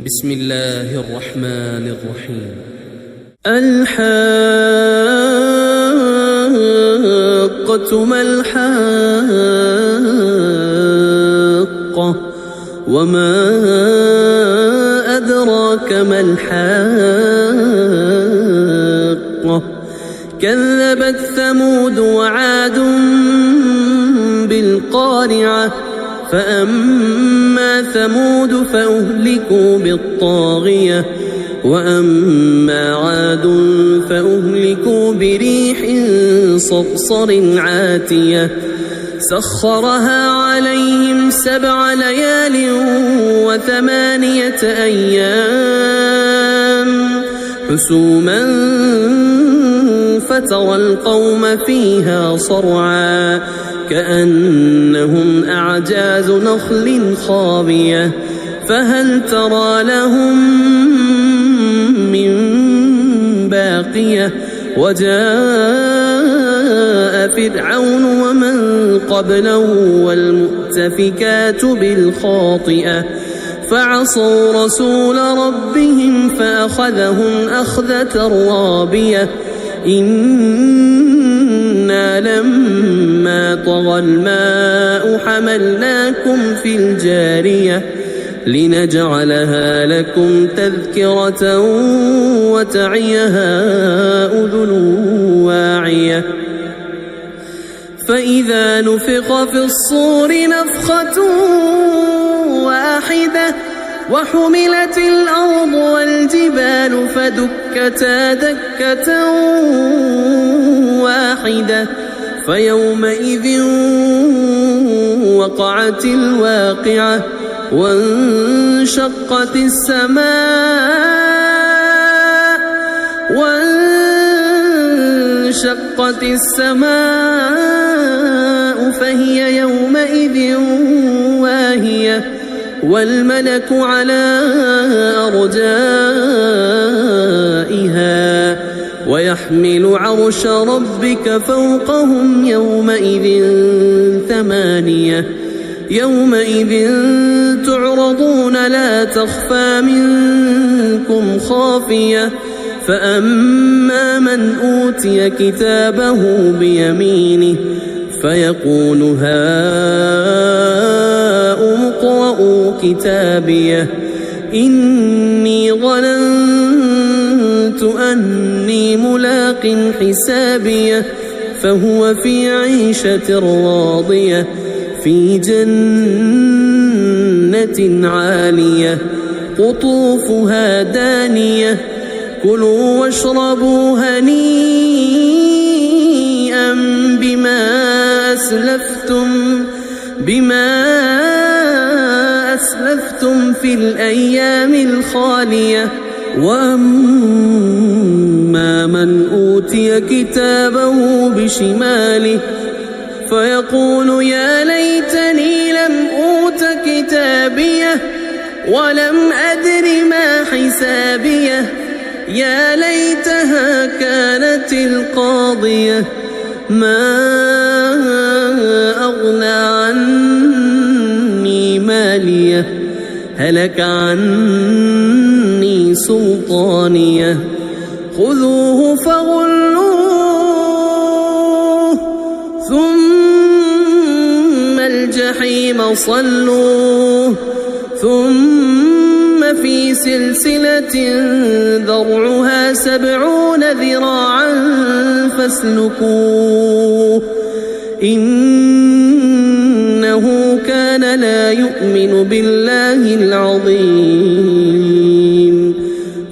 بسم الله الرحمن الرحيم. الحاقة ما الحاقة وما أدراك ما الحاقة كذبت ثمود وعاد بالقارعة فأما ثمود فأهلكوا بالطاغية وأما عاد فأهلكوا بريح صرصر عاتية سخرها عليهم 7 ليال و8 أيام حسوما فترى القوم فيها صرعا كأنهم أعجاز نخل خاوية فهل ترى لهم من باقية وجاء فرعون ومن قبله والمؤتفكات بالخاطئة فعصوا رسول ربهم فأخذهم أخذة رابية إنا لما طغى الماء حملناكم في الجارية لنجعلها لكم تذكرة وتعيها أذن واعية فإذا نفخ في الصور نفخة واحدة وحملت الأرض والجبال فدكتا دكة واحدة فيومئذ وقعت الواقعة وانشقت السماء فهي يومئذ واهية والملك على أرجائها ويحمل عرش ربك فوقهم يومئذ 8 يومئذ تعرضون لا تخفى منكم خافية فأما من أوتي كتابه بيمينه فيقول هاؤم اقرءوا كتابيه إني ظننت أني ملاق حسابيه فهو في عيشة راضية في جنة عالية قطوفها دانية كلوا واشربوا هنيئا بما أسلفتم في الأيام الخالية وأما من أوتي كتابه بشماله فيقول يا ليتني لم أوت كتابيه ولم أدر ما حسابيه يا ليتها كانت القاضية ما أغنى عني ماليه هلك عني سلطانيه خذوه فغلوه ثم الجحيم صلوه ثم في سلسلة ذرعها 70 ذراعا فاسلكوه إنه كان لا يؤمن بالله العظيم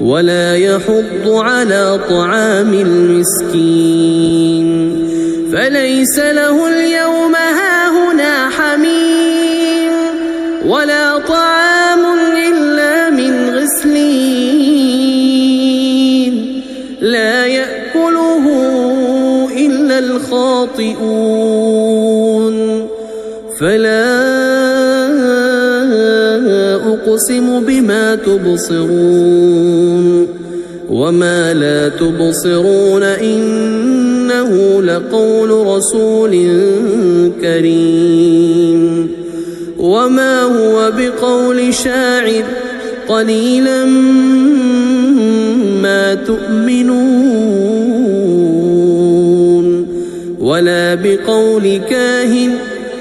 ولا يحض على طعام المسكين فليس له اليوم هاهنا حميم ولا طعام إلا من غسلين لا يأكله إلا الخاطئون فلا أقسم بما تبصرون وما لا تبصرون إنه لقول رسول كريم وما هو بقول شاعر قليلا ما تؤمنون ولا بقول كاهن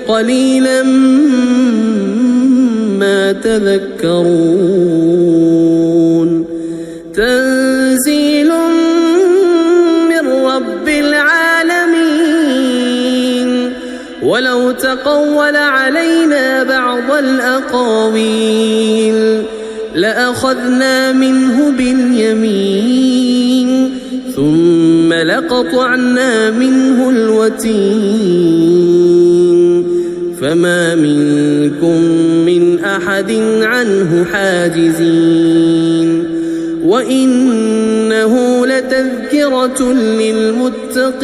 قليلا ما تذكرون تنزيل من رب العالمين ولو تقول علينا بعض الأقاويل لأخذنا منه باليمين ثم لقطعنا منه الوتين فما منكم من أحد عنه حاجزين وإنه لتذكرة للمتقين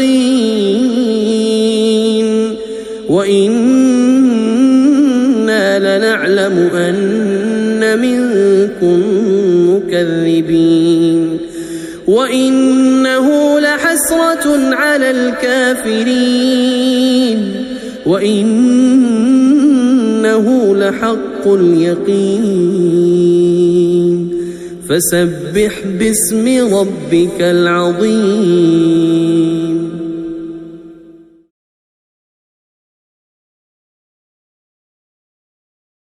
وإنا لنعلم أن منكم مكذبين وإنه لحسرة على الكافرين وإنه لحق اليقين فسبح باسم ربك العظيم